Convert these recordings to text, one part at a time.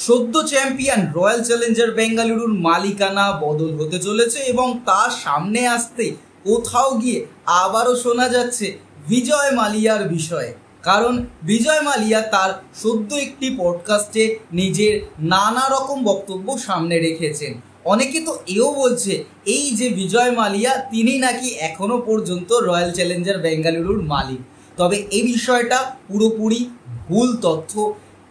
সদ্য champion royal Challenger বেঙ্গালুরুর মালিকানা বদল হতে চলেছে এবং তার সামনে আসতে কোথাও গিয়ে আবারও শোনা যাচ্ছে বিজয় মালিয়ার বিষয়ে। কারণ বিজয় মালিয়া তার সদ্য একটি পডকাস্টে নিজের নানা রকম বক্তব্য সামনে রেখেছেন। অনেকে তো এও বলছে এই যে বিজয় মালিয়া তিনি নাকি এখনো পর্যন্ত রয়্যাল চ্যালেঞ্জার বেঙ্গালুরুর মালিক। তবে এই বিষয়টা পুরোপুরি ভুল তথ্য।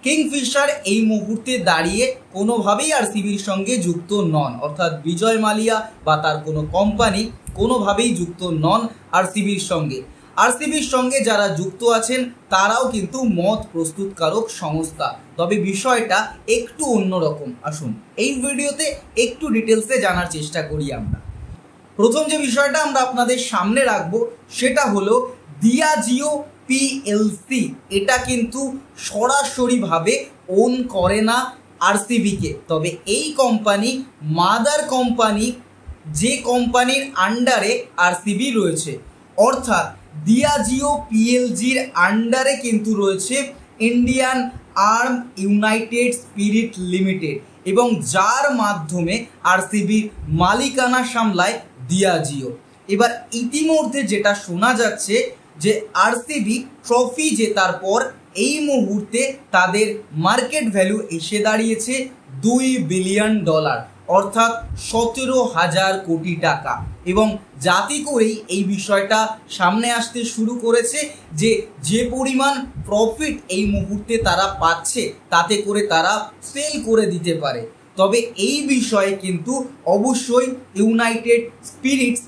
কিংফিশার এই মুহূর্তে দাঁড়িয়ে কোনোভাবেই আরসিবির সঙ্গে যুক্ত নন, অর্থাৎ বিজয় মালিয়া বা তার কোনো কোম্পানি কোনোভাবেই যুক্ত নন আরসিবির সঙ্গে। আরসিবির সঙ্গে যারা যুক্ত আছেন তারাও কিন্তু মত প্রস্তুতকারক সংস্থা। তবে বিষয়টা একটু অন্যরকম। আসুন এই ভিডিওতে একটু ডিটেলসে জানার চেষ্টা করি আমরা। প্রথম যে বিষয়টা আমরা আপনাদের সামনে রাখবো সেটা হলো দিয়াজিও পিএলসি। এটা কিন্তু সরাসরিভাবে ওন করে না আরসিবিকে, তবে এই কোম্পানি মাদার কোম্পানি যে কোম্পানির আন্ডারে আরসিবি রয়েছে, অর্থাৎ দিয়াজিও পিএলজির আন্ডারে কিন্তু রয়েছে Indian arm United spirit limited, এবং যার মাধ্যমে আরসিবির মালিকানা সামলায় দিয়াজিও। এবার ইতিমধ্যে যেটা শোনা যাচ্ছে যে আরসিবি ট্রফি জেতার পর এই মুহূর্তে তাদের মার্কেট ভ্যালু এসে দাঁড়িয়েছে $2 বিলিয়ন, অর্থাৎ 17,000 কোটি টাকা। এবং যাতে করেই এই বিষয়টা সামনে আসতে শুরু করেছে যে পরিমাণ প্রফিট এই মুহূর্তে তারা পাচ্ছে তাতে করে তারা সেল করে দিতে পারে। তবে এই বিষয়ে কিন্তু অবশ্যই ইউনাইটেড স্পিরিটস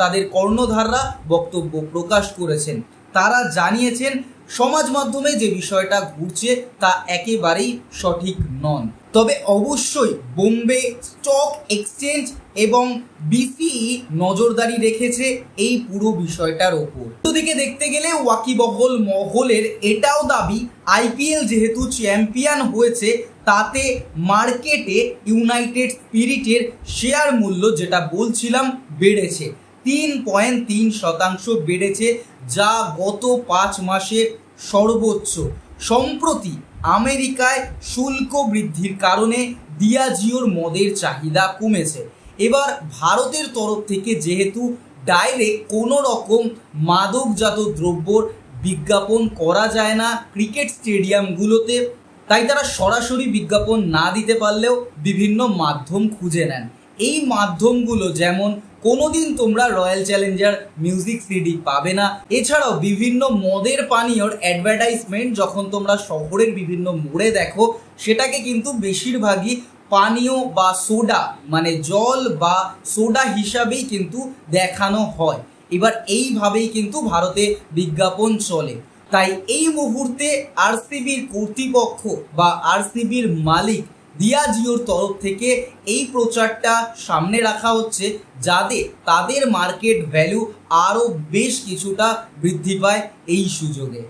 তাদের কর্ণধাররা বক্তব্য প্রকাশ করেছেন। তারা জানিয়েছেন সমাজ মাধ্যমে যে বিষয়টা ঘুরছে তা একেবারেই সঠিক নন। তবে অবশ্যই বোম্বে স্টক এক্সচেঞ্জ এবং বিসিই নজরদারি রেখেছে এই পুরো বিষয়টার ওপর। অন্যদিকে দেখতে গেলে ওয়াকিবহল মহলের এটাও দাবি আইপিএল যেহেতু চ্যাম্পিয়ন হয়েছে তাতে মার্কেটে ইউনাইটেড স্পিরিটের শেয়ার মূল্য, যেটা বলছিলাম, বেড়েছে 3.3% বেড়েছে, যা গত 5 মাসে সর্বোচ্চ। সম্প্রতি আমেরিকায় শুল্ক বৃদ্ধির কারণে দিয়াজিওর মদের চাহিদা কমেছে। এবার ভারতের তরফ থেকে যেহেতু ডাইরেক্ট কোনো রকম মাদকজাত দ্রব্যর বিজ্ঞাপন করা যায় না ক্রিকেট স্টেডিয়ামগুলোতে, তাই তারা সরাসরি বিজ্ঞাপন না দিতে পারলেও বিভিন্ন মাধ্যম খুঁজে নেন। এই মাধ্যমগুলো যেমন কোনোদিন তোমরা রয়্যাল চ্যালেঞ্জার মিউজিক সিডি পাবে না, এছাড়াও বিভিন্ন মদের পানীয়র অ্যাডভার্টাইজমেন্ট যখন তোমরা শহরের বিভিন্ন মোড়ে দেখো সেটাকে কিন্তু বেশিরভাগই পানীয় বা সোডা, মানে জল বা সোডা হিসাবেই কিন্তু দেখানো হয়। এবার এইভাবেই কিন্তু ভারতে বিজ্ঞাপন চলে। তাই এই মুহূর্তে আরসিবির কর্তৃপক্ষ বা আরসিবির মালিক দিয়াজিওর তরফ থেকে এই প্রচারটা সামনে রাখা হচ্ছে যাতে তাদের মার্কেট ভ্যালু আরও বেশ কিছুটা বৃদ্ধি পায় এই সুযোগে।